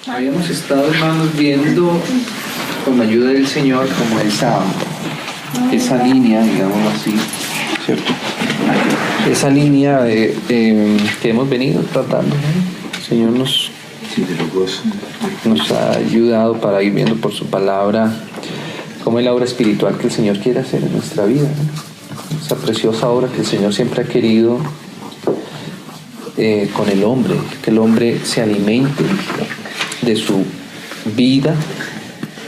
Habíamos estado, hermanos, viendo con la ayuda del Señor como esa línea, digamos así, ¿cierto? Esa línea que hemos venido tratando, ¿no? El Señor nos ha ayudado para ir viendo por su palabra cómo es la obra espiritual que el Señor quiere hacer en nuestra vida, ¿no? Esa preciosa obra que el Señor siempre ha querido con el hombre, que el hombre se alimente de su vida,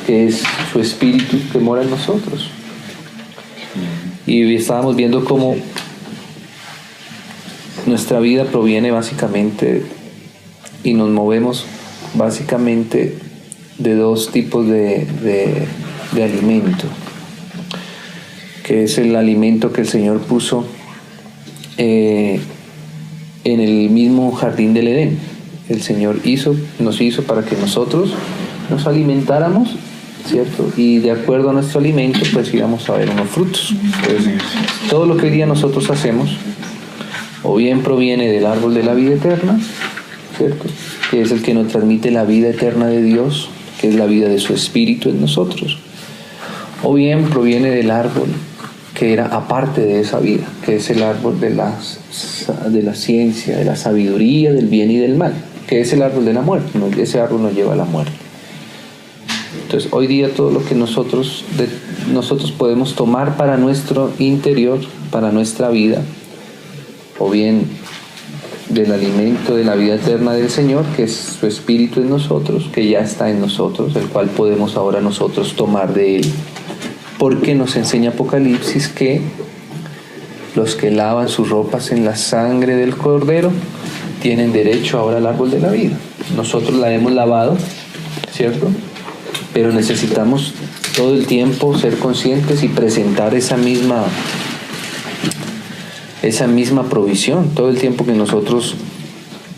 que es su espíritu que mora en nosotros. Y estábamos viendo cómo nuestra vida proviene básicamente y nos movemos básicamente de dos tipos de alimento, que es el alimento que el Señor puso en el mismo jardín del Edén. El Señor nos hizo para que nosotros nos alimentáramos, ¿cierto? Y de acuerdo a nuestro alimento, pues íbamos a ver unos frutos. Entonces, todo lo que hoy día nosotros hacemos, o bien proviene del árbol de la vida eterna, ¿cierto? Que es el que nos transmite la vida eterna de Dios, que es la vida de su Espíritu en nosotros, o bien proviene del árbol que era aparte de esa vida, que es el árbol de la ciencia, de la sabiduría, del bien y del mal, que es el árbol de la muerte. Ese árbol nos lleva a la muerte. Entonces, hoy día todo lo que nosotros podemos tomar para nuestro interior, para nuestra vida, o bien del alimento de la vida eterna del Señor, que es su Espíritu en nosotros, que ya está en nosotros, el cual podemos ahora nosotros tomar de Él. Porque nos enseña Apocalipsis que los que lavan sus ropas en la sangre del Cordero tienen derecho ahora al árbol de la vida. Nosotros la hemos lavado, ¿cierto? Pero necesitamos todo el tiempo ser conscientes y presentar esa misma provisión. Todo el tiempo que nosotros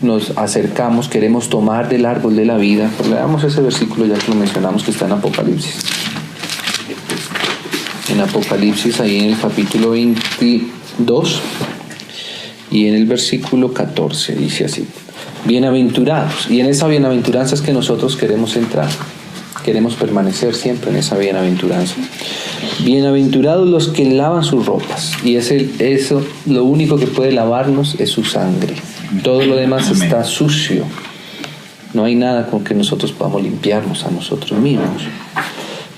nos acercamos, queremos tomar del árbol de la vida. Pues leamos ese versículo ya que lo mencionamos, que está en Apocalipsis. En Apocalipsis, ahí en el capítulo 22 y en el versículo 14, dice así: bienaventurados. Y en esa bienaventuranza es que nosotros queremos entrar, queremos permanecer siempre en esa bienaventuranza. Bienaventurados los que lavan sus ropas, y eso lo único que puede lavarnos es su sangre. Todo lo demás está sucio. No hay nada con que nosotros podamos limpiarnos a nosotros mismos.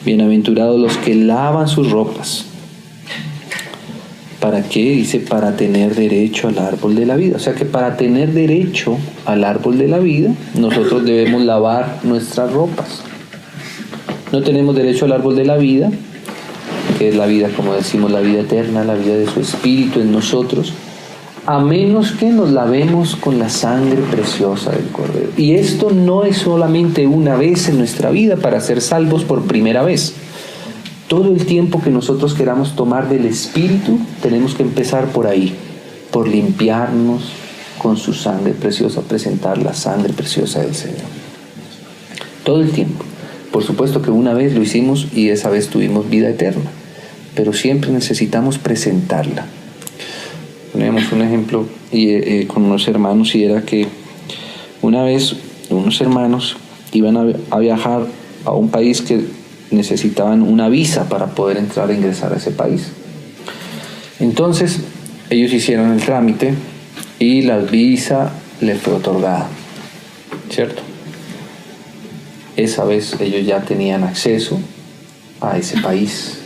Bienaventurados los que lavan sus ropas. ¿Para qué? Dice, para tener derecho al árbol de la vida. O sea que para tener derecho al árbol de la vida, nosotros debemos lavar nuestras ropas. No tenemos derecho al árbol de la vida, que es la vida, como decimos, la vida eterna, la vida de su Espíritu en nosotros, a menos que nos lavemos con la sangre preciosa del Cordero. Y esto no es solamente una vez en nuestra vida para ser salvos por primera vez. Todo el tiempo que nosotros queramos tomar del Espíritu, tenemos que empezar por ahí, por limpiarnos con su sangre preciosa, presentar la sangre preciosa del Señor. Todo el tiempo. Por supuesto que una vez lo hicimos y esa vez tuvimos vida eterna, pero siempre necesitamos presentarla. Ponemos un ejemplo con unos hermanos, y era que una vez unos hermanos iban a viajar a un país que necesitaban una visa para poder entrar e ingresar a ese país. Entonces ellos hicieron el trámite y la visa les fue otorgada, ¿cierto? Esa vez ellos ya tenían acceso a ese país,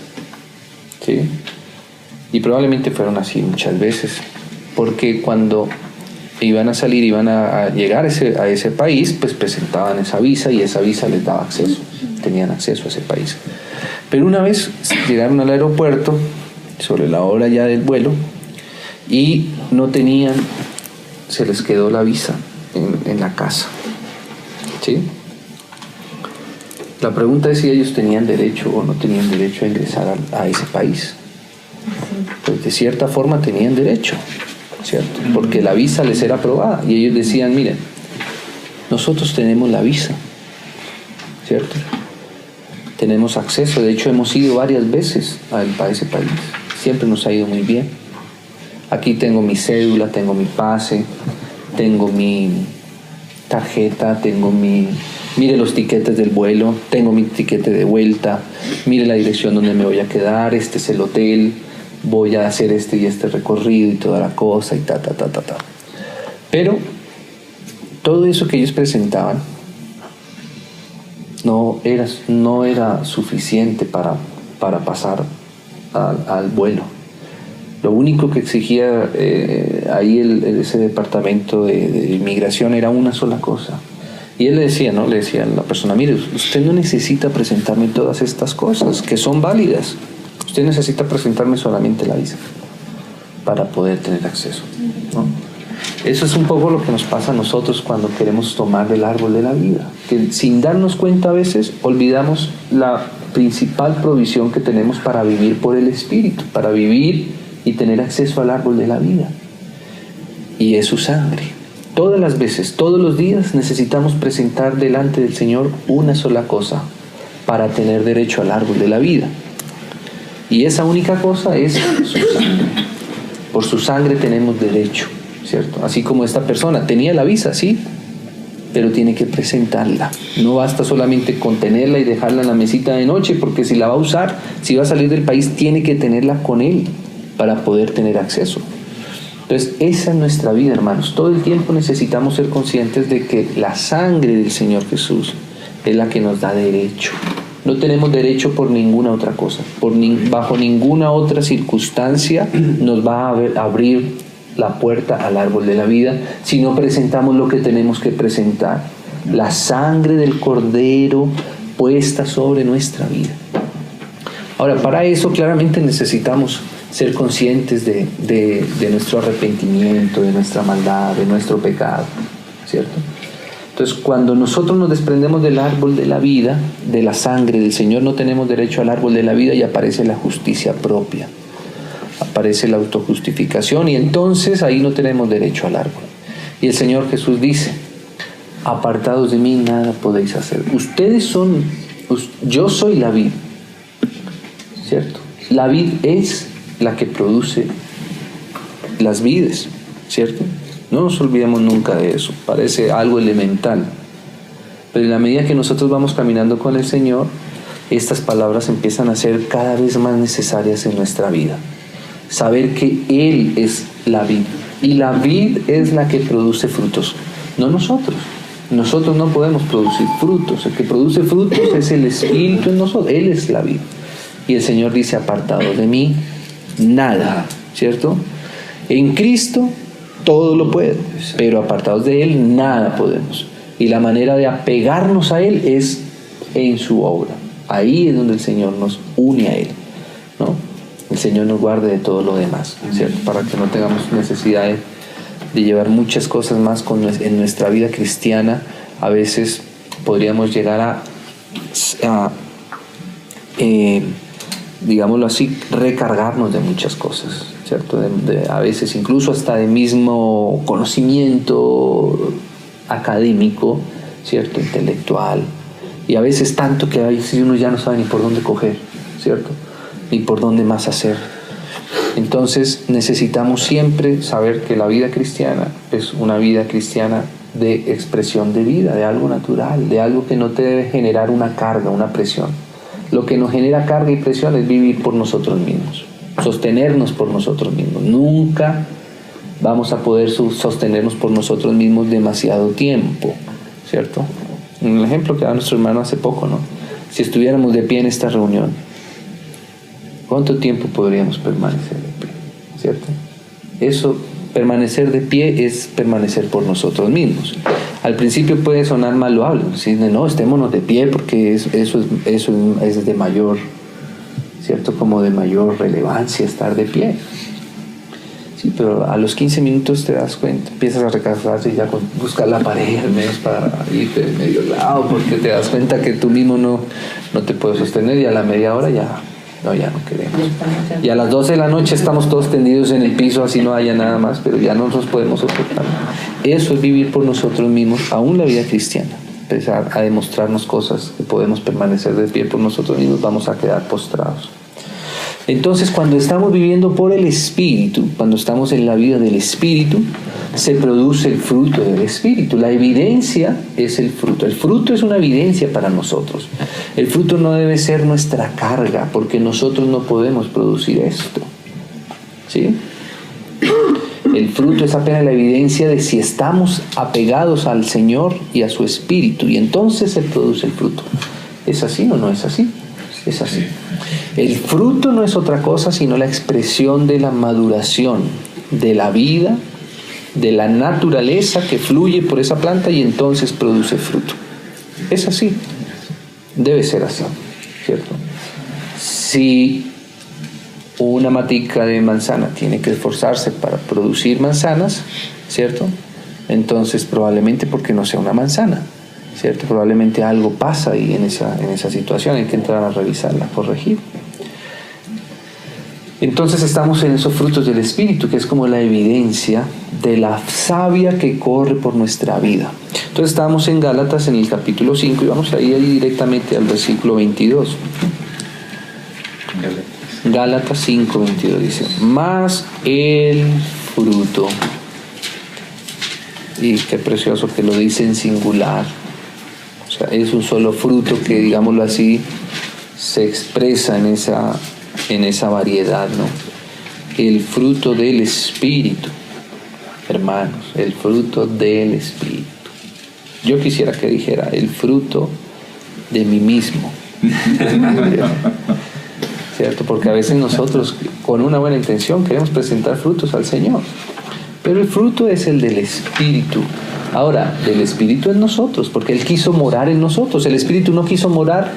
¿sí? Y probablemente fueron así muchas veces, porque cuando iban a salir, iban a llegar a ese país, pues presentaban esa visa y esa visa les daba acceso, tenían acceso a ese país. Pero una vez llegaron al aeropuerto, sobre la hora ya del vuelo, y no tenían, se les quedó la visa en la casa, ¿sí? La pregunta es si ellos tenían derecho o no tenían derecho a ingresar a ese país. Pues de cierta forma tenían derecho, ¿cierto? Porque la visa les era aprobada y ellos decían, miren, nosotros tenemos la visa, ¿cierto? Tenemos acceso, de hecho hemos ido varias veces a ese país, siempre nos ha ido muy bien. Aquí tengo mi cédula, tengo mi pase, tengo mi tarjeta, mire los tiquetes del vuelo, tengo mi tiquete de vuelta, mire la dirección donde me voy a quedar, este es el hotel, voy a hacer este y este recorrido y toda la cosa y ta. Pero todo eso que ellos presentaban no era suficiente para pasar al vuelo. Lo único que exigía ahí ese departamento de inmigración era una sola cosa. Y él le decía a la persona, mire, usted no necesita presentarme todas estas cosas que son válidas. Usted necesita presentarme solamente la visa para poder tener acceso, ¿no? Eso es un poco lo que nos pasa a nosotros cuando queremos tomar el árbol de la vida, que sin darnos cuenta a veces olvidamos la principal provisión que tenemos para vivir por el Espíritu, para vivir y tener acceso al árbol de la vida, y es su sangre. Todas las veces, todos los días necesitamos presentar delante del Señor una sola cosa para tener derecho al árbol de la vida, y esa única cosa es su sangre. Por su sangre tenemos derecho, ¿cierto? Así como esta persona tenía la visa, sí, pero tiene que presentarla. No basta solamente con tenerla y dejarla en la mesita de noche, porque si la va a usar, si va a salir del país, tiene que tenerla con él para poder tener acceso. Entonces, esa es nuestra vida, hermanos. Todo el tiempo necesitamos ser conscientes de que la sangre del Señor Jesús es la que nos da derecho. No tenemos derecho por ninguna otra cosa. Bajo ninguna otra circunstancia nos va a abrir la puerta al árbol de la vida si no presentamos lo que tenemos que presentar: la sangre del Cordero puesta sobre nuestra vida. Ahora, para eso claramente necesitamos ser conscientes de nuestro arrepentimiento, de nuestra maldad, de nuestro pecado, ¿cierto? Entonces, cuando nosotros nos desprendemos del árbol de la vida, de la sangre del Señor, no tenemos derecho al árbol de la vida, y aparece la justicia propia, aparece la autojustificación, y entonces ahí no tenemos derecho al árbol. Y el Señor Jesús dice: apartados de mí nada podéis hacer. Yo soy la vid, ¿cierto? La vid es la que produce las vides, ¿cierto? No nos olvidemos nunca de eso. Parece algo elemental, pero en la medida que nosotros vamos caminando con el Señor, estas palabras empiezan a ser cada vez más necesarias en nuestra vida. Saber que Él es la vid, y la vid es la que produce frutos, no nosotros. Nosotros no podemos producir frutos. El que produce frutos es el Espíritu en nosotros. Él es la vid. Y el Señor dice: apartado de mí nada, ¿cierto? En Cristo todo lo puedo, pero apartados de Él nada podemos. Y la manera de apegarnos a Él es en su obra. Ahí es donde el Señor nos une a Él, ¿no? El Señor nos guarde de todo lo demás, ¿cierto? Para que no tengamos necesidad de llevar muchas cosas más en nuestra vida cristiana. A veces podríamos llegar digámoslo así, recargarnos de muchas cosas, ¿cierto? A veces incluso hasta de mismo conocimiento académico, ¿cierto? Intelectual. Y a veces tanto que a veces uno ya no sabe ni por dónde coger, ¿cierto? Ni por dónde más hacer. Entonces necesitamos siempre saber que la vida cristiana es una vida cristiana de expresión de vida, de algo natural, de algo que no te debe generar una carga, una presión. Lo que nos genera carga y presión es vivir por nosotros mismos, sostenernos por nosotros mismos. Nunca vamos a poder sostenernos por nosotros mismos demasiado tiempo, ¿cierto? Un ejemplo que da nuestro hermano hace poco, ¿no? Si estuviéramos de pie en esta reunión, ¿cuánto tiempo podríamos permanecer de pie? ¿Cierto? Eso, permanecer de pie, es permanecer por nosotros mismos. Al principio puede sonar mal loable, decir: no, estémonos de pie porque eso es de mayor, ¿cierto? Como de mayor relevancia estar de pie. Sí, pero a los 15 minutos te das cuenta, empiezas a recargarse y ya buscar la pared al menos para irte de medio lado, porque te das cuenta que tú mismo no te puedes sostener, y a la media hora ya no queremos. Y a las 12 de la noche estamos todos tendidos en el piso, así no haya nada más, pero ya no nos podemos soportar. Eso es vivir por nosotros mismos, aún la vida cristiana. Empezar a demostrarnos cosas que podemos permanecer de pie por nosotros mismos, vamos a quedar postrados. Entonces, cuando estamos viviendo por el Espíritu, cuando estamos en la vida del Espíritu, se produce el fruto del Espíritu. La evidencia es el fruto. El fruto es una evidencia para nosotros. El fruto no debe ser nuestra carga, porque nosotros no podemos producir esto. ¿Sí? El fruto es apenas la evidencia de si estamos apegados al Señor y a su Espíritu, y entonces se produce el fruto. ¿Es así o no es así? Es así. El fruto no es otra cosa sino la expresión de la maduración, de la vida, de la naturaleza que fluye por esa planta y entonces produce fruto. Es así. Debe ser así, ¿cierto? Si una matica de manzana tiene que esforzarse para producir manzanas, ¿cierto? Entonces probablemente porque no sea una manzana, ¿cierto? Probablemente algo pasa ahí en esa situación, hay que entrar a revisarla, corregir. Entonces estamos en esos frutos del Espíritu, que es como la evidencia de la savia que corre por nuestra vida. Entonces estamos en Gálatas en el capítulo 5 y vamos a ir ahí directamente al versículo 22. Gálatas 5, 22 dice: más el fruto. Y qué precioso que lo dice en singular. O sea, es un solo fruto que, digámoslo así, se expresa en esa variedad, ¿no? El fruto del Espíritu, hermanos, el fruto del Espíritu. Yo quisiera que dijera el fruto de mí mismo. ¿Cierto? Porque a veces nosotros, con una buena intención, queremos presentar frutos al Señor. Pero el fruto es el del Espíritu. Ahora, del Espíritu en nosotros, porque Él quiso morar en nosotros. El Espíritu no quiso morar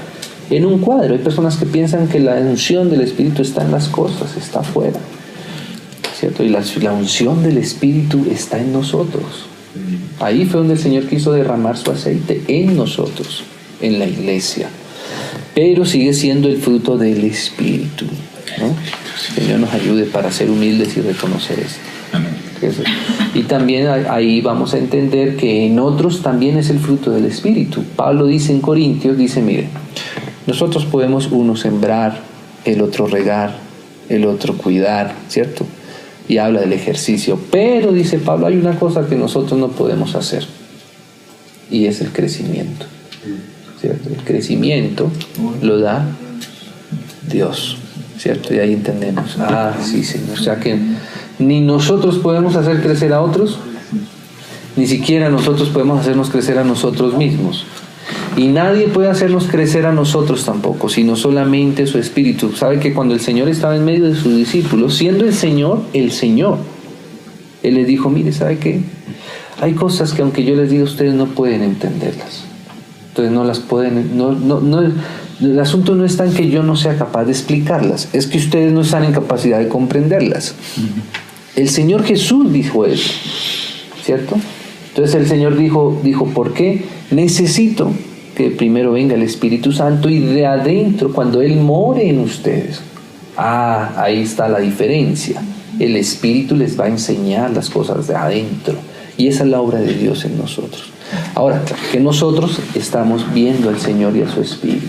en un cuadro. Hay personas que piensan que la unción del Espíritu está en las cosas, está afuera, ¿cierto? Y la unción del Espíritu está en nosotros. Ahí fue donde el Señor quiso derramar su aceite, en nosotros, en la iglesia. Pero sigue siendo el fruto del Espíritu, ¿no? Que Dios nos ayude para ser humildes y reconocer esto. Y también ahí vamos a entender que en otros también es el fruto del Espíritu. Pablo dice en Corintios, dice, mire, nosotros podemos uno sembrar, el otro regar, el otro cuidar, ¿cierto? Y habla del ejercicio. Pero, dice Pablo, hay una cosa que nosotros no podemos hacer, y es el crecimiento, ¿cierto? El crecimiento lo da Dios, ¿cierto? Y ahí entendemos, sí, Señor. O sea que ni nosotros podemos hacer crecer a otros, ni siquiera nosotros podemos hacernos crecer a nosotros mismos. Y nadie puede hacernos crecer a nosotros tampoco, sino solamente su Espíritu. ¿Sabe que cuando el Señor estaba en medio de sus discípulos, siendo el Señor, Él les dijo, mire, ¿sabe qué? Hay cosas que aunque yo les diga, ustedes no pueden entenderlas. Entonces no las pueden, el asunto no está en que yo no sea capaz de explicarlas, es que ustedes no están en capacidad de comprenderlas. El Señor Jesús dijo eso, ¿cierto? Entonces el Señor dijo, ¿por qué? Necesito que primero venga el Espíritu Santo y de adentro, cuando Él more en ustedes. Ahí está la diferencia. El Espíritu les va a enseñar las cosas de adentro. Y esa es la obra de Dios en nosotros. Ahora, que nosotros estamos viendo al Señor y a su Espíritu.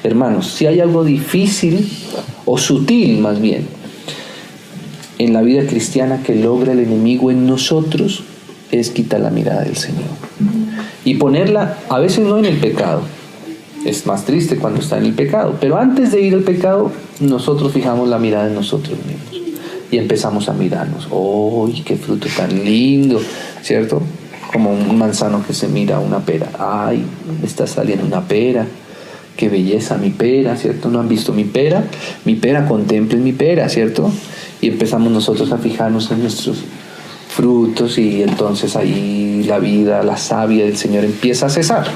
Hermanos, si hay algo difícil, o sutil más bien, en la vida cristiana que logra el enemigo en nosotros, es quitar la mirada del Señor. Y ponerla, a veces no en el pecado. Es más triste cuando está en el pecado. Pero antes de ir al pecado, nosotros fijamos la mirada en nosotros mismos. Y empezamos a mirarnos. ¡Uy, qué fruto tan lindo! ¿Cierto? Como un manzano que se mira a una pera. ¡Ay, me está saliendo una pera! ¡Qué belleza mi pera! ¿Cierto? ¿No han visto mi pera? Mi pera, contemplen mi pera, ¿cierto? Y empezamos nosotros a fijarnos en nuestros frutos y entonces ahí la vida, la savia del Señor empieza a cesar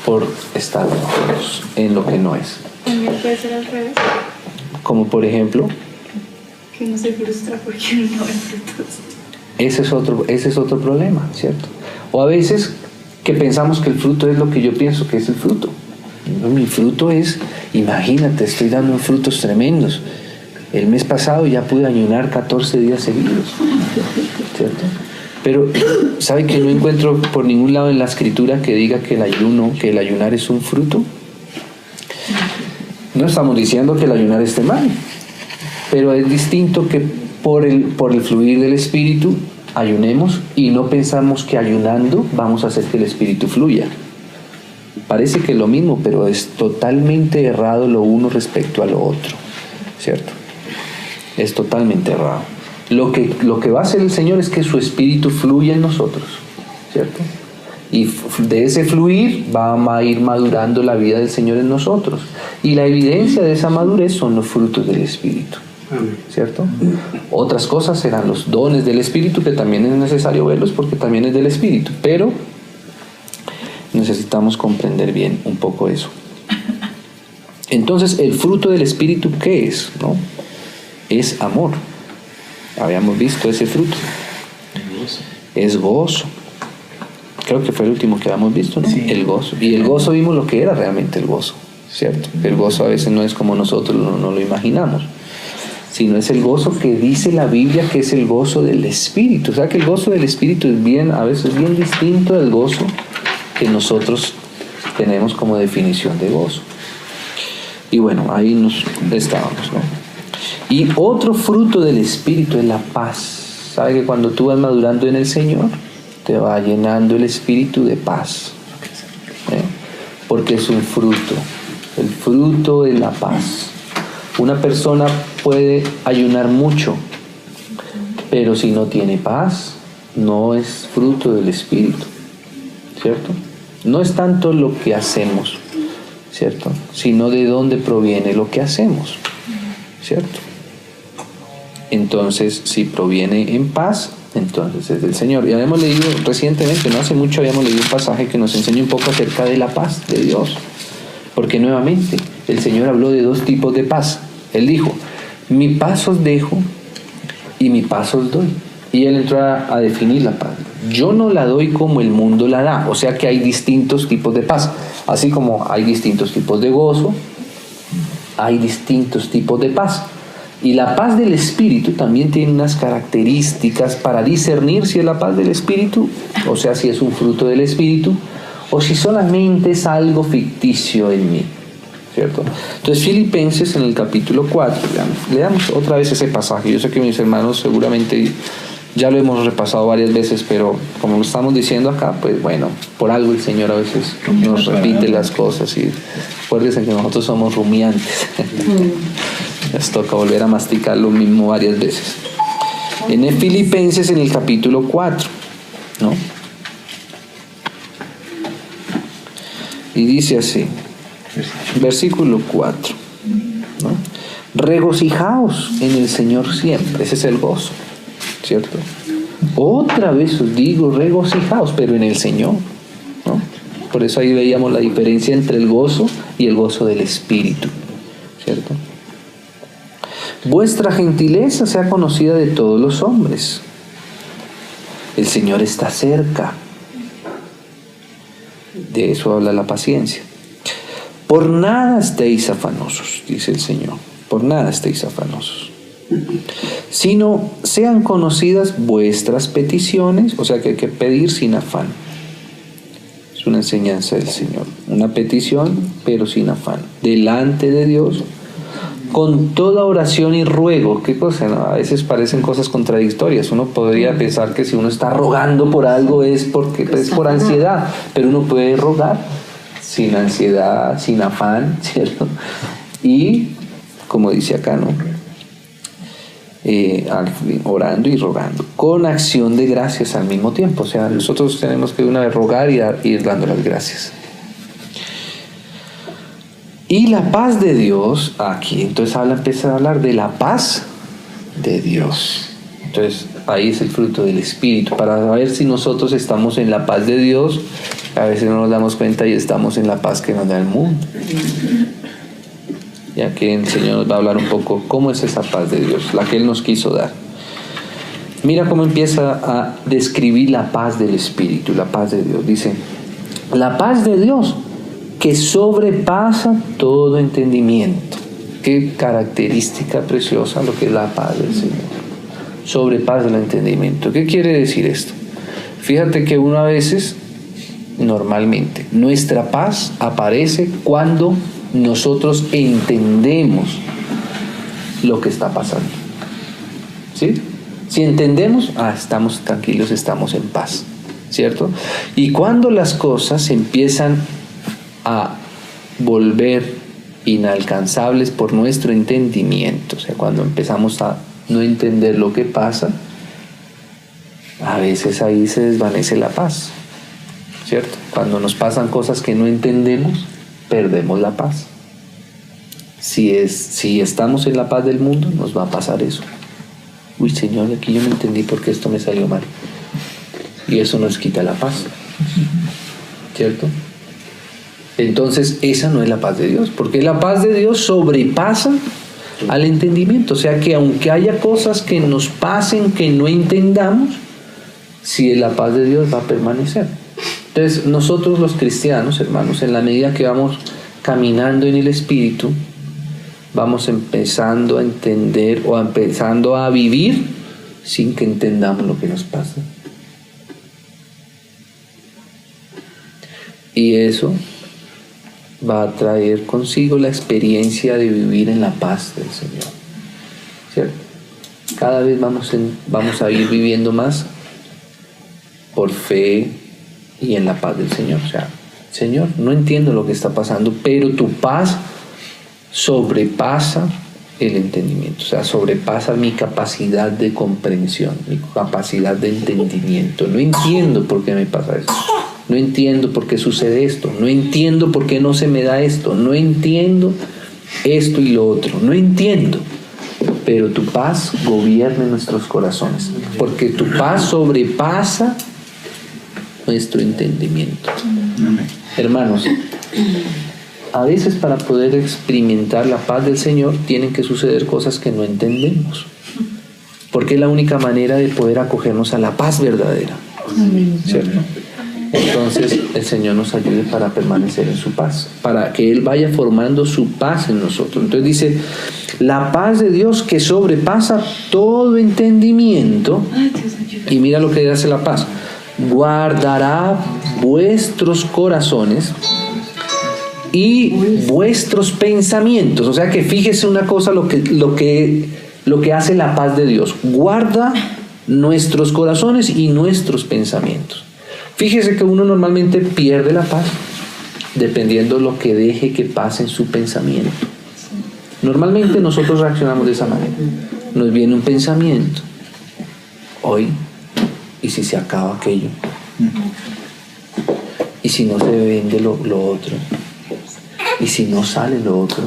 por estar en lo que no es. También puede ser al revés. Como por ejemplo, que uno se frustra porque no ve frutos. Ese es otro problema, ¿cierto? O a veces que pensamos que el fruto es lo que yo pienso que es el fruto. Mi fruto es, imagínate, estoy dando frutos tremendos. El mes pasado ya pude ayunar 14 días seguidos, ¿cierto? Pero, ¿sabe que no encuentro por ningún lado en la Escritura que diga que el ayunar es un fruto? No estamos diciendo que el ayunar esté mal, Pero es distinto que por el fluir del Espíritu ayunemos y no pensamos que ayunando vamos a hacer que el Espíritu fluya. Parece que es lo mismo, pero es totalmente errado lo uno respecto a lo otro, ¿cierto? Es totalmente errado. Lo que va a hacer el Señor es que su Espíritu fluya en nosotros, ¿cierto? Y de ese fluir va a ir madurando la vida del Señor en nosotros. Y la evidencia de esa madurez son los frutos del Espíritu, ¿cierto? Otras cosas serán los dones del Espíritu, que también es necesario verlos porque también es del Espíritu, pero necesitamos comprender bien un poco eso. Entonces, el fruto del Espíritu, ¿qué es? ¿No? Es amor. Habíamos visto ese fruto. Es gozo. Creo que fue el último que habíamos visto, ¿no? Sí. El gozo. Y el gozo vimos lo que era realmente el gozo, ¿cierto? El gozo a veces no es como nosotros no lo imaginamos, sino es el gozo que dice la Biblia que es el gozo del Espíritu. O sea que el gozo del Espíritu es a veces bien distinto del gozo que nosotros tenemos como definición de gozo. Y bueno, ahí nos estábamos, ¿no? Y otro fruto del Espíritu es la paz. ¿Sabe que cuando tú vas madurando en el Señor, te va llenando el Espíritu de paz? Porque es un fruto. El fruto de la paz. Una persona puede ayunar mucho, pero si no tiene paz, no es fruto del Espíritu, ¿cierto? No es tanto lo que hacemos, ¿cierto? Sino de dónde proviene lo que hacemos, ¿cierto? Entonces, si proviene en paz, entonces es del Señor. Y habíamos leído recientemente, no hace mucho, habíamos leído un pasaje que nos enseña un poco acerca de la paz de Dios. Porque nuevamente, el Señor habló de dos tipos de paz. Él dijo, mi paz os dejo y mi paz os doy. Y Él entró a definir la paz. Yo no la doy como el mundo la da. O sea que hay distintos tipos de paz. Así como hay distintos tipos de gozo, hay distintos tipos de paz. Y la paz del Espíritu también tiene unas características para discernir si es la paz del Espíritu, o sea, si es un fruto del Espíritu, o si solamente es algo ficticio en mí, ¿cierto? Entonces, Filipenses en el capítulo 4, leamos otra vez ese pasaje. Yo sé que mis hermanos seguramente ya lo hemos repasado varias veces, pero como lo estamos diciendo acá, pues bueno, por algo el Señor a veces nos repite las cosas. Y acuérdense que nosotros somos rumiantes. Les toca volver a masticar lo mismo varias veces. En el Filipenses en el capítulo 4, ¿no? Y dice así, versículo 4, ¿no? Regocijaos en el Señor siempre. Ese es el gozo, ¿cierto? Otra vez os digo, regocijaos, pero en el Señor, ¿no? Por eso ahí veíamos la diferencia entre el gozo y el gozo del Espíritu, ¿cierto? Vuestra gentileza sea conocida de todos los hombres. El Señor está cerca. De eso habla la paciencia. Por nada estéis afanosos, dice el Señor. Por nada estéis afanosos. Sino sean conocidas vuestras peticiones, o sea que hay que pedir sin afán. Es una enseñanza del Señor. Una petición, pero sin afán. Delante de Dios, con toda oración y ruego. ¿Qué cosa? ¿No? A veces parecen cosas contradictorias. Uno podría pensar que si uno está rogando por algo es porque es por ansiedad, pero uno puede rogar sin ansiedad, sin afán, ¿cierto? Y como dice acá, ¿no? Orando y rogando, con acción de gracias al mismo tiempo. O sea, nosotros tenemos que de una vez rogar y ir dando las gracias. Y la paz de Dios, aquí entonces empieza a hablar de la paz de Dios. Entonces ahí es el fruto del Espíritu, para saber si nosotros estamos en la paz de Dios. A veces no nos damos cuenta y estamos en la paz que nos da el mundo. Ya que el Señor nos va a hablar un poco cómo es esa paz de Dios, la que Él nos quiso dar. Mira cómo empieza a describir la paz del Espíritu, la paz de Dios. Dice, la paz de Dios que sobrepasa todo entendimiento. Qué característica preciosa lo que es la paz del Señor. Sobrepasa el entendimiento. ¿Qué quiere decir esto? Fíjate que uno a veces, normalmente, nuestra paz aparece cuando nosotros entendemos lo que está pasando. ¿Sí? Si entendemos, estamos tranquilos, estamos en paz, ¿cierto? Y cuando las cosas empiezan a volver inalcanzables por nuestro entendimiento, o sea, cuando empezamos a no entender lo que pasa, a veces ahí se desvanece la paz, ¿cierto? Cuando nos pasan cosas que no entendemos, perdemos la paz. Si estamos en la paz del mundo, nos va a pasar eso. Uy, Señor, aquí yo no entendí por qué esto me salió mal. Y eso nos quita la paz, ¿cierto? Entonces, esa no es la paz de Dios, porque la paz de Dios sobrepasa al entendimiento. O sea que aunque haya cosas que nos pasen que no entendamos, si la paz de Dios va a permanecer. Entonces, nosotros los cristianos, hermanos, en la medida que vamos caminando en el Espíritu, vamos empezando a entender o empezando a vivir sin que entendamos lo que nos pasa. Y eso va a traer consigo la experiencia de vivir en la paz del Señor, ¿cierto? Cada vez vamos a ir viviendo más por fe y en la paz del Señor. O sea, Señor, no entiendo lo que está pasando, pero tu paz sobrepasa el entendimiento, o sea, sobrepasa mi capacidad de comprensión, mi capacidad de entendimiento. No entiendo por qué me pasa esto, no entiendo por qué sucede esto, no entiendo por qué no se me da esto, no entiendo esto y lo otro, no entiendo, pero tu paz gobierna en nuestros corazones, porque tu paz sobrepasa nuestro entendimiento. Hermanos, a veces para poder experimentar la paz del Señor tienen que suceder cosas que no entendemos, porque es la única manera de poder acogernos a la paz verdadera, ¿cierto? Entonces el Señor nos ayude para permanecer en su paz, para que Él vaya formando su paz en nosotros. Entonces dice, la paz de Dios que sobrepasa todo entendimiento, y mira lo que hace la paz: guardará vuestros corazones y vuestros pensamientos. O sea que fíjese una cosa, lo que hace la paz de Dios: guarda nuestros corazones y nuestros pensamientos. Fíjese que uno normalmente pierde la paz dependiendo de lo que deje que pase en su pensamiento. Normalmente nosotros reaccionamos de esa manera. Nos viene un pensamiento: hoy, ¿y si se acaba aquello? ¿Y si no se vende lo otro? ¿Y si no sale lo otro?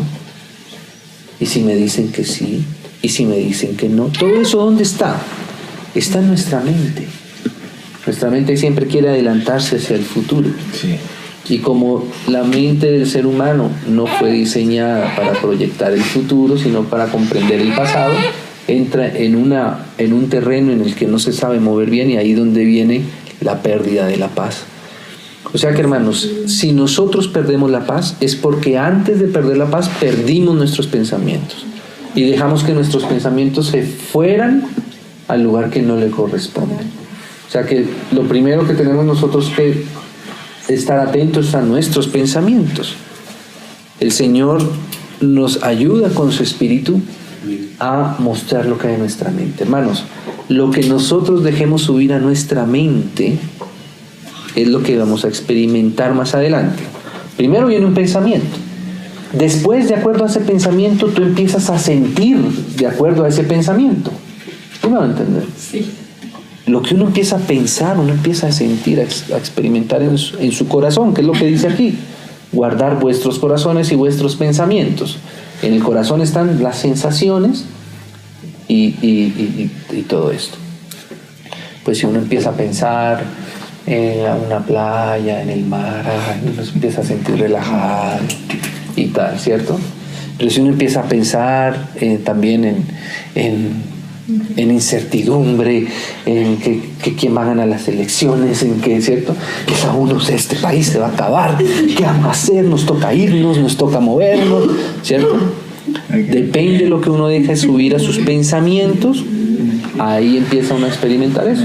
¿Y si me dicen que sí? ¿Y si me dicen que no? Todo eso, ¿dónde está? Está en nuestra mente. Nuestra mente siempre quiere adelantarse hacia el futuro. Sí. Y como la mente del ser humano no fue diseñada para proyectar el futuro, sino para comprender el pasado, entra en un terreno en el que no se sabe mover bien, y ahí donde viene la pérdida de la paz. O sea que, hermanos, si nosotros perdemos la paz, es porque antes de perder la paz perdimos nuestros pensamientos y dejamos que nuestros pensamientos se fueran al lugar que no le corresponde. O sea que lo primero que tenemos nosotros que estar atentos a nuestros pensamientos. El Señor nos ayuda con su Espíritu a mostrar lo que hay en nuestra mente. Hermanos, lo que nosotros dejemos subir a nuestra mente es lo que vamos a experimentar más adelante. Primero viene un pensamiento. Después, de acuerdo a ese pensamiento, tú empiezas a sentir de acuerdo a ese pensamiento. ¿Tú me vas a entender? Sí. Lo que uno empieza a pensar, uno empieza a sentir, a experimentar en su corazón, que es lo que dice aquí: guardar vuestros corazones y vuestros pensamientos. En el corazón están las sensaciones y todo esto. Pues si uno empieza a pensar en una playa, en el mar, uno se empieza a sentir relajado y tal, ¿cierto? Pero si uno empieza a pensar también en incertidumbre, en que quién va a ganar las elecciones, en que, ¿cierto? Es a uno, este país se va a acabar, ¿qué vamos a hacer? Nos toca irnos, nos toca movernos, ¿cierto? Depende de lo que uno deje subir a sus pensamientos, ahí empieza uno a experimentar eso.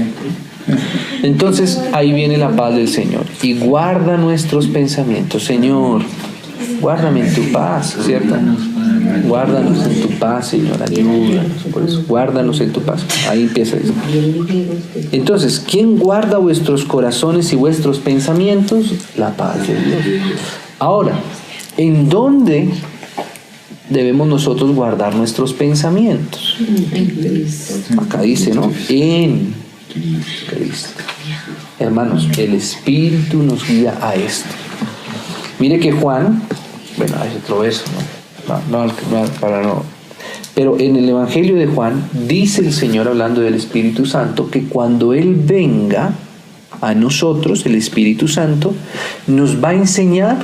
Entonces ahí viene la paz del Señor: y guarda nuestros pensamientos. Señor, Guárdame en tu paz, ¿cierto? Guárdanos en tu paz, Señor, ayúdanos. Por eso, guárdanos en tu paz. Ahí empieza eso. Entonces, ¿quién guarda vuestros corazones y vuestros pensamientos? La paz de Dios. Ahora, ¿en dónde debemos nosotros guardar nuestros pensamientos? Acá dice, ¿no? En Cristo. Hermanos, el Espíritu nos guía a esto. Mire que Juan, bueno, hay otro verso, pero en el Evangelio de Juan dice el Señor, hablando del Espíritu Santo, que cuando Él venga a nosotros, el Espíritu Santo nos va a enseñar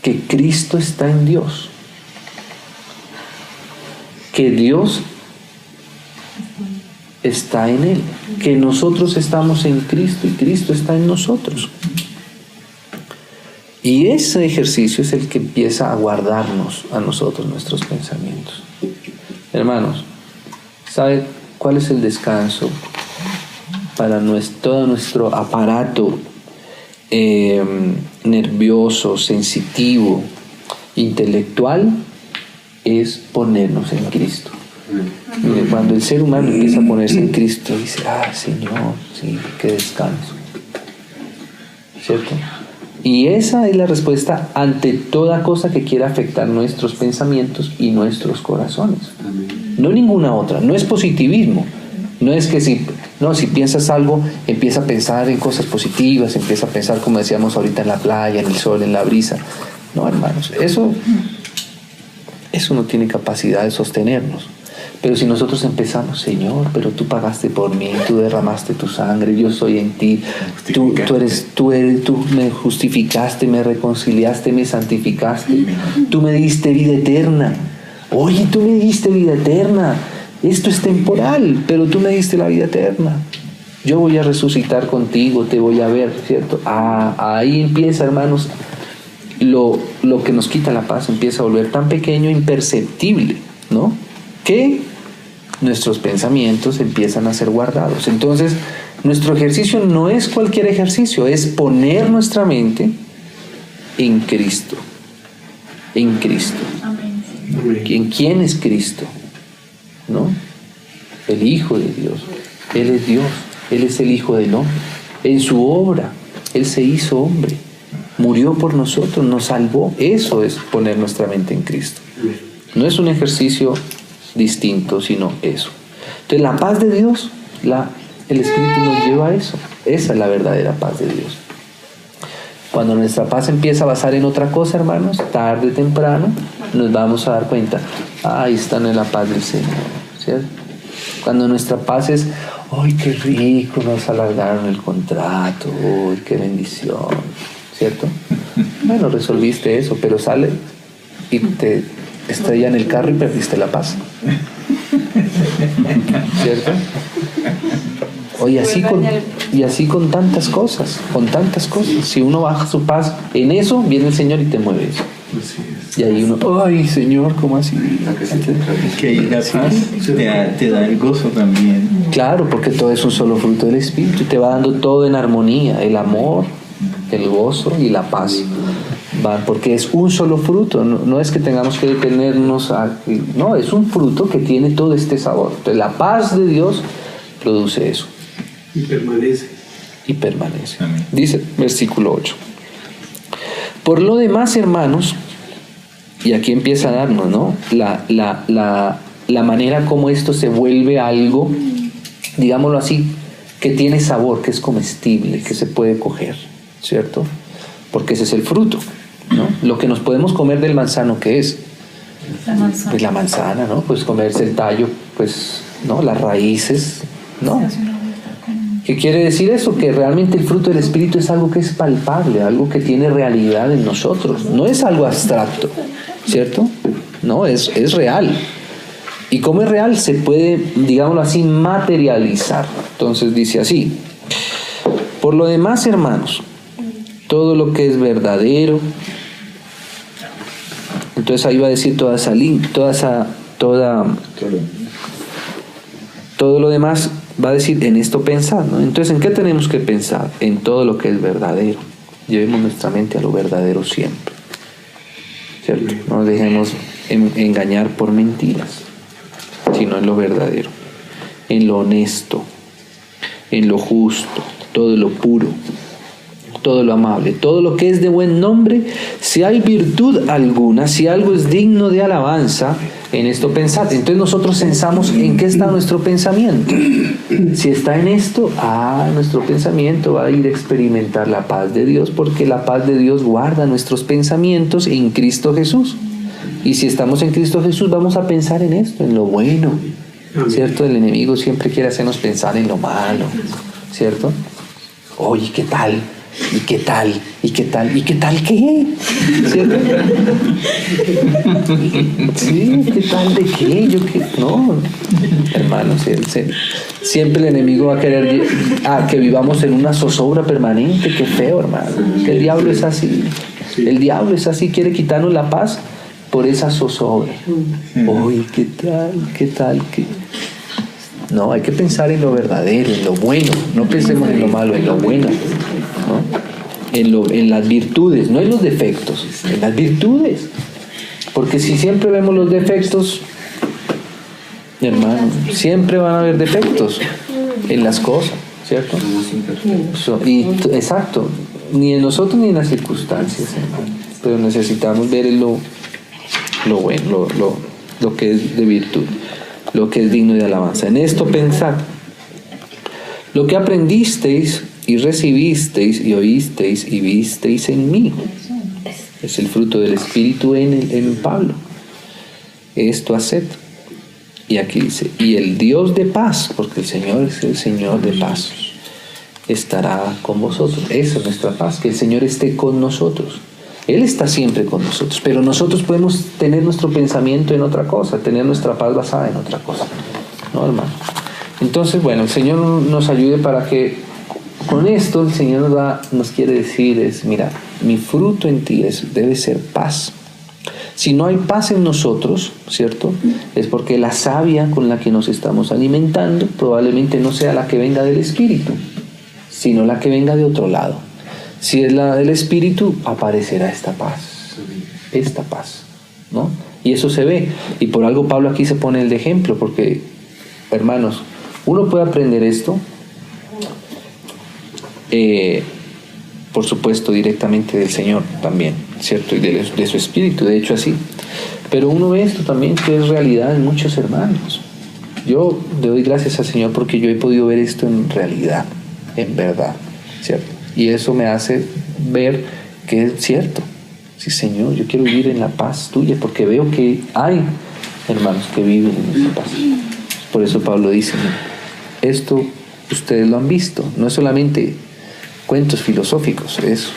que Cristo está en Dios, que Dios está en Él, que nosotros estamos en Cristo y Cristo está en nosotros. Y ese ejercicio es el que empieza a guardarnos a nosotros nuestros pensamientos. Hermanos, ¿sabe cuál es el descanso para todo nuestro aparato nervioso, sensitivo, intelectual? Es ponernos en Cristo. Mire, cuando el ser humano empieza a ponerse en Cristo, dice, Señor, sí, qué descanso. ¿Cierto? Y esa es la respuesta ante toda cosa que quiera afectar nuestros pensamientos y nuestros corazones. No ninguna otra. No es positivismo. No es que si piensas algo, empieza a pensar en cosas positivas, empieza a pensar, como decíamos ahorita, en la playa, en el sol, en la brisa. No, hermanos, eso no tiene capacidad de sostenernos. Pero si nosotros empezamos, Señor, pero tú pagaste por mí, tú derramaste tu sangre, yo soy en ti, tú me justificaste, me reconciliaste, me santificaste, tú me diste vida eterna. Oye, tú me diste vida eterna. Esto es temporal, pero tú me diste la vida eterna. Yo voy a resucitar contigo, te voy a ver, ¿cierto? Ahí empieza, hermanos, lo que nos quita la paz empieza a volver tan pequeño, imperceptible, ¿no? Que nuestros pensamientos empiezan a ser guardados. Entonces, nuestro ejercicio no es cualquier ejercicio, es poner nuestra mente en Cristo. En Cristo. ¿En quién es Cristo? ¿No? El Hijo de Dios. Él es Dios. Él es el Hijo del hombre. En su obra, Él se hizo hombre. Murió por nosotros, nos salvó. Eso es poner nuestra mente en Cristo. No es un ejercicio distinto, sino eso. Entonces la paz de Dios, el Espíritu nos lleva a eso. Esa es la verdadera paz de Dios. Cuando nuestra paz empieza a basar en otra cosa, hermanos, tarde o temprano nos vamos a dar cuenta, ahí está en la paz del Señor, ¿cierto? Cuando nuestra paz es, ¡ay, qué rico! Nos alargaron el contrato, ¡ay, qué bendición! ¿Cierto? Bueno, resolviste eso, pero sale y te estrella en el carro y perdiste la paz. ¿Cierto? Y así con tantas cosas, Si uno baja su paz en eso, viene el Señor y te mueve eso. Y ahí uno, ¡ay, Señor! ¿Cómo así? Que ahí la paz te da el gozo también. Claro, porque todo es un solo fruto del Espíritu, te va dando todo en armonía, el amor, el gozo y la paz. Porque es un solo fruto, no es que tengamos que detenernos no, es un fruto que tiene todo este sabor. Entonces la paz de Dios produce eso. Y permanece. Amén. Dice versículo 8. Por lo demás, hermanos, y aquí empieza a darnos, ¿no? la manera como esto se vuelve algo, digámoslo así, que tiene sabor, que es comestible, que se puede coger, ¿cierto? Porque ese es el fruto, ¿no? Lo que nos podemos comer del manzano, ¿qué es? La manzana. Pues la manzana, ¿no? Pues comerse el tallo, pues, ¿no? Las raíces, ¿no? ¿Qué quiere decir eso? Que realmente el fruto del Espíritu es algo que es palpable, algo que tiene realidad en nosotros. No es algo abstracto, ¿cierto? No, es real. Y como es real, se puede, digámoslo así, materializar. Entonces dice así: por lo demás, hermanos, todo lo que es verdadero. Entonces ahí va a decir todo lo demás, va a decir en esto pensar, ¿no? Entonces, ¿en qué tenemos que pensar? En todo lo que es verdadero. Llevemos nuestra mente a lo verdadero siempre. ¿cierto? No nos dejemos engañar por mentiras, sino en lo verdadero, en lo honesto, en lo justo, todo lo puro, todo lo amable, todo lo que es de buen nombre, si hay virtud alguna, si algo es digno de alabanza, en esto pensad. Entonces nosotros pensamos en qué está nuestro pensamiento. Si está en esto, nuestro pensamiento va a ir a experimentar la paz de Dios, porque la paz de Dios guarda nuestros pensamientos en Cristo Jesús. Y si estamos en Cristo Jesús, vamos a pensar en esto, en lo bueno, ¿cierto? El enemigo siempre quiere hacernos pensar en lo malo, ¿cierto? Oye, ¿qué tal? ¿Y qué tal? ¿Y qué tal? ¿Y qué tal qué? ¿Cierto? Sí, ¿qué tal de qué? Yo qué. No, hermanos, siempre el enemigo va a querer que vivamos en una zozobra permanente. Qué feo, hermano. Que el diablo es así. El diablo es así, quiere quitarnos la paz por esa zozobra. Uy, ¿qué tal? ¿Qué tal qué? No, hay que pensar en lo verdadero, en lo bueno. No pensemos en lo malo, en lo bueno, ¿no? En las virtudes, no en los defectos, en las virtudes. Porque si siempre vemos los defectos, hermano, siempre van a haber defectos en las cosas, ¿cierto? Exacto, ni en nosotros ni en las circunstancias, hermano. Pero necesitamos ver lo bueno, lo que es de virtud, lo que es digno de alabanza. En esto pensad, lo que aprendisteis y recibisteis y oísteis y visteis en mí. Es el fruto del Espíritu en Pablo. Esto haced. Y aquí dice, y el Dios de paz, porque el Señor es el Señor de paz, estará con vosotros. Esa es nuestra paz, que el Señor esté con nosotros. Él está siempre con nosotros, pero nosotros podemos tener nuestro pensamiento en otra cosa, tener nuestra paz basada en otra cosa, ¿no, hermano? Entonces, bueno, el Señor nos ayude para que con esto el Señor nos quiere decir mira, mi fruto en ti debe ser paz. Si no hay paz en nosotros, ¿cierto? Es porque la savia con la que nos estamos alimentando probablemente no sea la que venga del Espíritu, sino la que venga de otro lado. Si es la del Espíritu, aparecerá esta paz, ¿no? Y eso se ve. Y por algo Pablo aquí se pone el de ejemplo, porque, hermanos, uno puede aprender esto, por supuesto, directamente del Señor también, ¿cierto? Y de su Espíritu, de hecho así. Pero uno ve esto también que es realidad en muchos hermanos. Yo le doy gracias al Señor porque yo he podido ver esto en realidad, en verdad, ¿cierto? Y eso me hace ver que es cierto. Sí, Señor, yo quiero vivir en la paz tuya porque veo que hay hermanos que viven en esa paz. Por eso Pablo dice, esto ustedes lo han visto, no es solamente cuentos filosóficos, es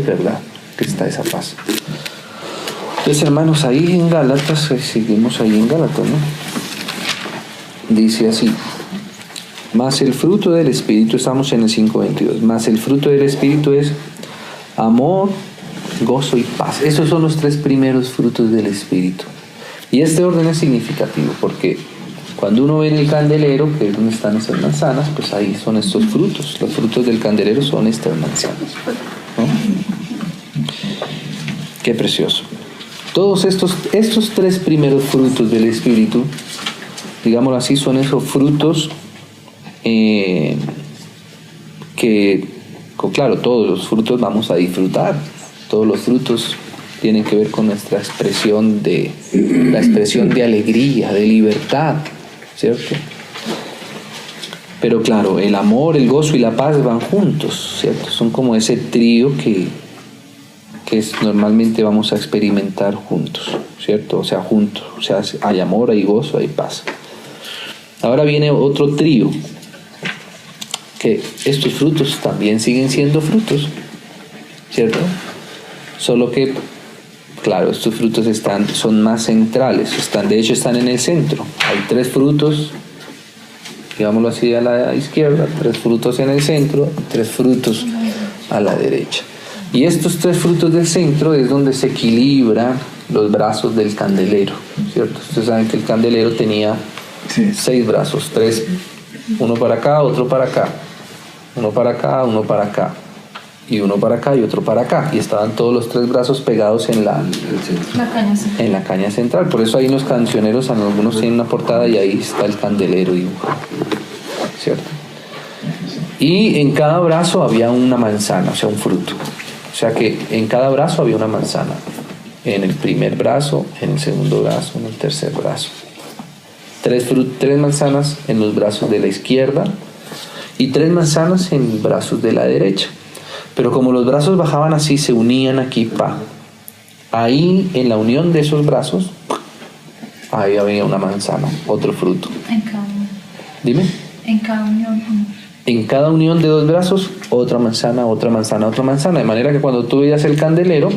verdad que está esa paz. Entonces, hermanos, ahí en Gálatas, seguimos ahí en Gálatas, ¿no? Dice así, mas el fruto del Espíritu, estamos en el 5:22, mas el fruto del Espíritu es amor, gozo y paz. Esos son los 3 primeros frutos del Espíritu. Y este orden es significativo porque cuando uno ve en el candelero, que es donde están esas manzanas, pues ahí son estos frutos. Los frutos del candelero son estas manzanas, ¿no? Qué precioso. Todos estos 3 primeros frutos del Espíritu, digámoslo así, son esos frutos que, claro, todos los frutos vamos a disfrutar. Todos los frutos tienen que ver con nuestra expresión de alegría, de libertad, ¿cierto? Pero claro, el amor, el gozo y la paz van juntos, ¿cierto? Son como ese trío que normalmente vamos a experimentar juntos, ¿cierto? O sea, juntos. O sea, hay amor, hay gozo, hay paz. Ahora viene otro trío, que estos frutos también siguen siendo frutos, ¿cierto? Solo que, claro, estos frutos son más centrales, de hecho están en el centro. Hay 3 frutos, digámoslo así, a la izquierda, 3 frutos en el centro, 3 frutos a la derecha. Y estos 3 frutos del centro es donde se equilibran los brazos del candelero, ¿cierto? Ustedes saben que el candelero tenía 6 brazos, 3, uno para acá, otro para acá, uno para acá, uno para acá. y uno para acá y otro para acá, y estaban todos los 3 brazos pegados en la caña central. Por eso ahí los cancioneros, algunos tienen una portada y ahí está el candelero dibujado, ¿cierto? Y en cada brazo había una manzana, o sea, un fruto. O sea que en cada brazo había una manzana. En el primer brazo, en el segundo brazo, en el tercer brazo. 3 manzanas en los brazos de la izquierda y 3 manzanas en los brazos de la derecha. Pero como los brazos bajaban así, se unían aquí, ahí en la unión de esos brazos, ahí había una manzana, otro fruto. En cada unión. Dime. En cada unión. En cada unión de 2 brazos, otra manzana, otra manzana, otra manzana. De manera que cuando tú veías el candelero,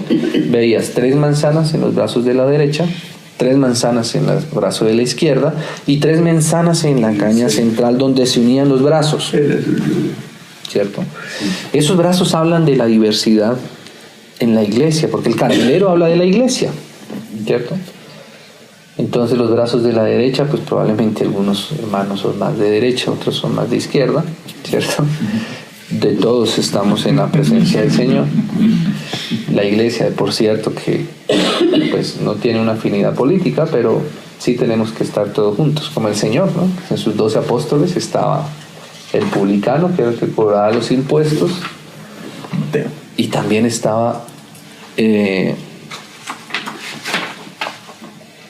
veías 3 manzanas en los brazos de la derecha, 3 manzanas en el brazo de la izquierda y 3 manzanas en la caña central donde se unían los brazos. ¿Cierto? Esos brazos hablan de la diversidad en la iglesia, porque el candelero habla de la iglesia, ¿cierto? Entonces los brazos de la derecha, pues probablemente algunos hermanos son más de derecha, otros son más de izquierda, ¿cierto? De todos estamos en la presencia del Señor. La iglesia, por cierto, que pues no tiene una afinidad política, pero sí tenemos que estar todos juntos, como el Señor, ¿no? En sus 12 apóstoles estaba el publicano, que era el que cobraba los impuestos, y también estaba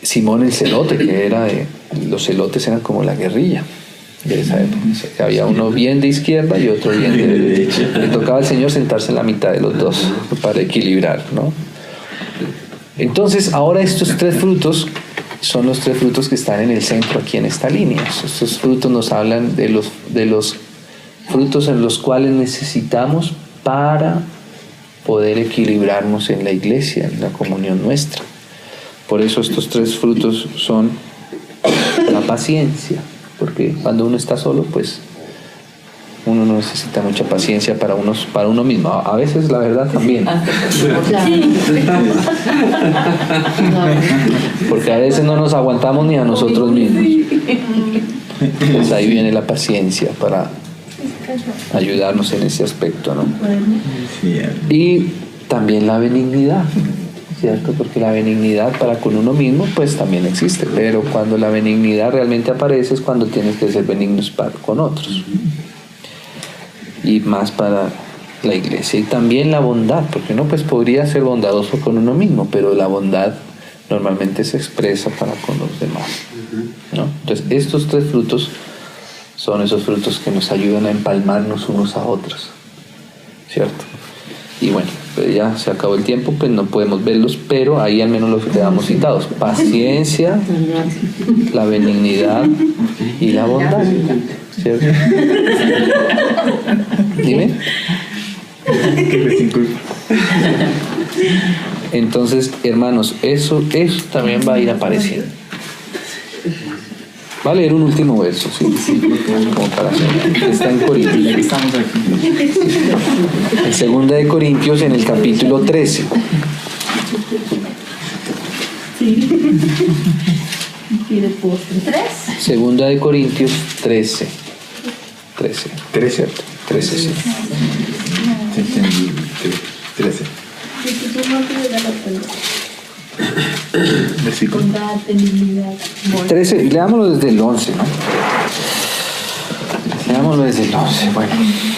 Simón el celote, que era los celotes eran como la guerrilla de esa época. O sea, que había uno bien de izquierda y otro bien de derecha. Le tocaba al Señor sentarse en la mitad de los dos para equilibrar, ¿no? Entonces, ahora estos 3 frutos son los 3 frutos que están en el centro aquí en esta línea. Estos frutos nos hablan de los frutos en los cuales necesitamos para poder equilibrarnos en la iglesia, en la comunión nuestra. Por eso estos 3 frutos son la paciencia, porque cuando uno está solo, pues uno no necesita mucha paciencia para uno mismo. A veces la verdad también. Porque a veces no nos aguantamos ni a nosotros mismos. Pues ahí viene la paciencia para ayudarnos en ese aspecto, ¿no? Y también la benignidad, ¿cierto? Porque la benignidad para con uno mismo pues también existe, pero cuando la benignidad realmente aparece es cuando tienes que ser benignos con otros y más para la iglesia. Y también la bondad, porque uno pues podría ser bondadoso con uno mismo, pero la bondad normalmente se expresa para con los demás, ¿no? Entonces estos 3 frutos son esos frutos que nos ayudan a empalmarnos unos a otros, ¿cierto? Y bueno, pues ya se acabó el tiempo, pues no podemos verlos, pero ahí al menos los quedamos citados: paciencia, la benignidad y la bondad, ¿cierto? Dime. Entonces, hermanos, eso también va a ir apareciendo. Va a leer un último verso, sí, como para hacer. Está en Corintios. Estamos aquí. En Segunda de Corintios, en el capítulo 13. Segunda de Corintios 13. 13, sí. 13. Versículo. Bondad, benignidad, amor. 13, leámoslo desde el 11, ¿no? Leámoslo desde el 11. Bueno,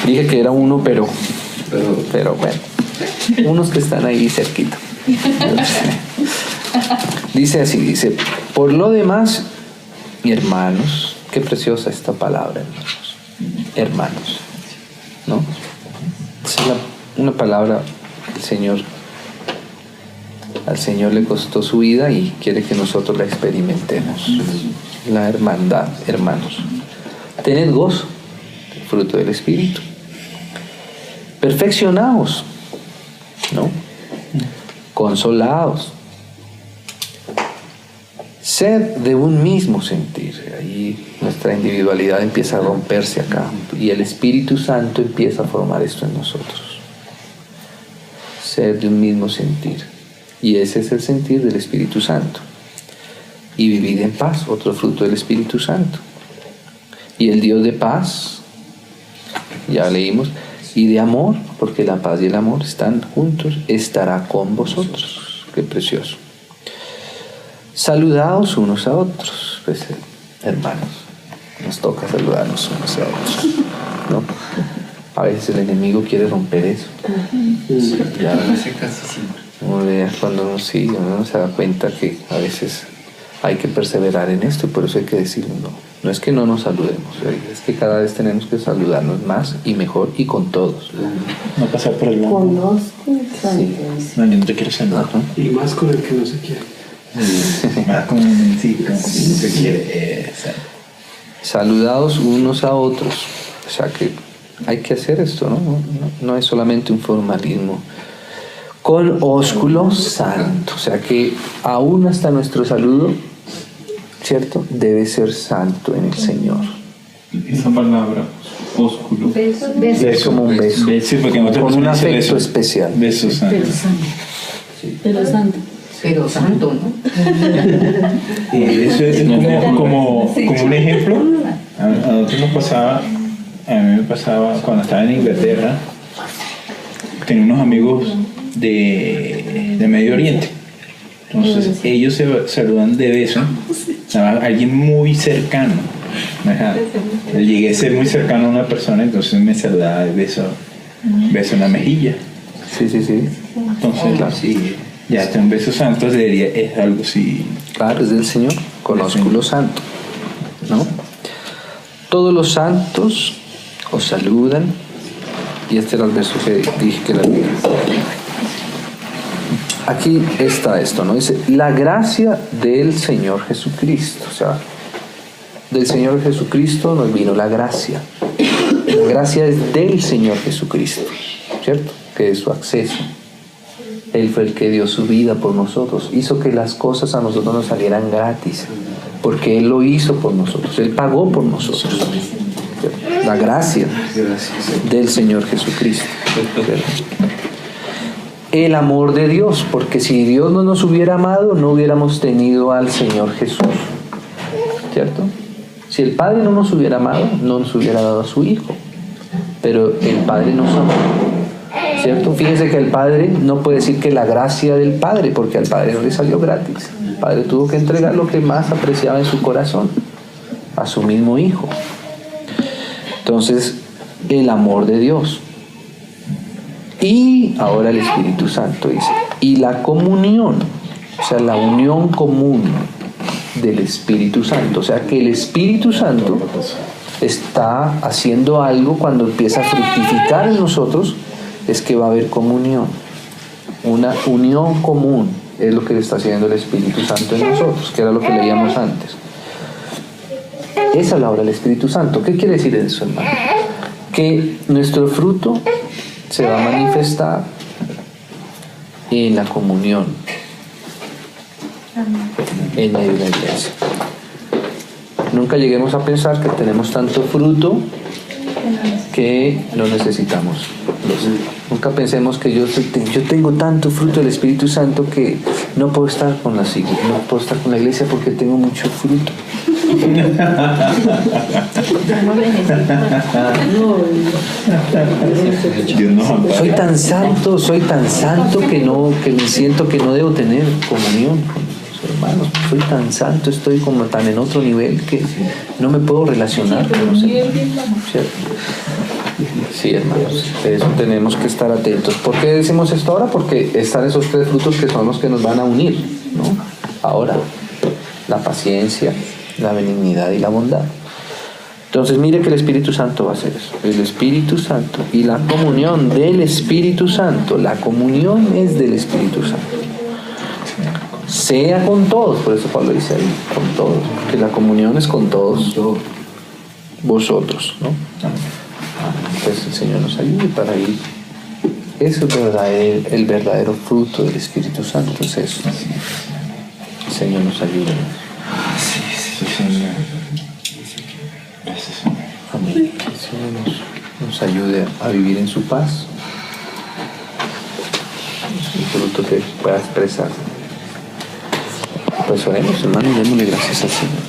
dije que era uno, pero bueno, unos que están ahí cerquita. Dice así, por lo demás, hermanos, qué preciosa esta palabra, hermanos, ¿no? Es una palabra que al Señor le costó su vida y quiere que nosotros la experimentemos. La hermandad, hermanos. Tened gozo, fruto del Espíritu. Perfeccionaos, ¿no? Consolaos. Sed de un mismo sentir. Ahí nuestra individualidad empieza a romperse acá y el Espíritu Santo empieza a formar esto en nosotros. Sed de un mismo sentir. Y ese es el sentir del Espíritu Santo. Y vivid en paz, otro fruto del Espíritu Santo. Y el Dios de paz, ya leímos, y de amor, porque la paz y el amor están juntos, estará con vosotros. Qué precioso. Saludaos unos a otros, pues, hermanos, nos toca saludarnos unos a otros, ¿no? A veces el enemigo quiere romper eso. Ya, cuando uno se da cuenta que a veces hay que perseverar en esto, y por eso hay que decirlo, no es que no nos saludemos, es que cada vez tenemos que saludarnos más y mejor y con todos. No pasar por el lado. Conozco el santo. No, yo no te quiero saludar. Y más con el que no se quiere. Más como un sí, como se quiere. Saludados unos a otros. O sea que hay que hacer esto, no es solamente un formalismo. Con ósculo santo. O sea que aún hasta nuestro saludo, ¿cierto?, debe ser santo en el Señor. Esa palabra, ósculo. Es como un beso. Sí, porque en otras Con un personas dice afecto beso. especial. Beso santo. Pero santo. Pero santo, ¿no? Eso es como un ejemplo. A nosotros nos pasaba, a mí me pasaba cuando estaba en Inglaterra, tenía unos amigos de Medio Oriente. Entonces ellos se saludan de beso a alguien muy cercano. Ajá. Llegué a ser muy cercano a una persona, entonces me saludaba de beso en la mejilla. Sí. Entonces, Claro. sí, ya hasta un beso santo es algo así. Claro, es del Señor, con ósculo santo, ¿no? Todos los santos os saludan, y este era el verso que dije que era el mío. Aquí está esto, ¿no? Dice, la gracia del Señor Jesucristo. O sea, del Señor Jesucristo nos vino la gracia. La gracia es del Señor Jesucristo, ¿cierto? Que es su acceso. Él fue el que dio su vida por nosotros. Hizo que las cosas a nosotros nos salieran gratis. Porque Él lo hizo por nosotros. Él pagó por nosotros. La gracia del Señor Jesucristo. El amor de Dios, porque si Dios no nos hubiera amado, no hubiéramos tenido al Señor Jesús, ¿cierto? Si el Padre no nos hubiera amado, no nos hubiera dado a su Hijo, pero el Padre nos amó, ¿cierto? Fíjense que el Padre no puede decir que la gracia del Padre, porque al Padre no le salió gratis. El Padre tuvo que entregar lo que más apreciaba en su corazón, a su mismo Hijo. Entonces, el amor de Dios. Y ahora el Espíritu Santo dice, y la comunión, o sea, la unión común del Espíritu Santo. O sea, que el Espíritu Santo está haciendo algo cuando empieza a fructificar en nosotros, es que va a haber comunión. Una unión común es lo que le está haciendo el Espíritu Santo en nosotros, que era lo que leíamos antes. Esa es la obra del Espíritu Santo. ¿Qué quiere decir eso, hermano? Que nuestro fruto se va a manifestar en la comunión en medio de la iglesia. Nunca lleguemos a pensar que tenemos tanto fruto que no necesitamos. Nunca pensemos que yo tengo tanto fruto del Espíritu Santo que no puedo estar con la iglesia porque tengo mucho fruto. Soy tan santo que me siento que no debo tener comunión con los hermanos. Soy tan santo, estoy como tan en otro nivel que no me puedo relacionar con los hermanos. ¿Cierto? Sí, hermanos, de eso tenemos que estar atentos. ¿Por qué decimos esto ahora? Porque están esos tres frutos que son los que nos van a unir, ¿no? Ahora, la paciencia, la benignidad y la bondad. Entonces mire que el Espíritu Santo va a hacer eso. El Espíritu Santo y la comunión del Espíritu Santo. La comunión es del Espíritu Santo. Sea con todos, por eso Pablo dice ahí, con todos, que la comunión es con todos vosotros, ¿no? Pues el Señor nos ayude para ir. Eso es el verdadero fruto del Espíritu Santo, es eso. El Señor nos ayude. Amén. Que el Señor nos ayude a vivir en su paz. Es un fruto que pueda expresar. Pues oremos, hermano, y démosle gracias al Señor.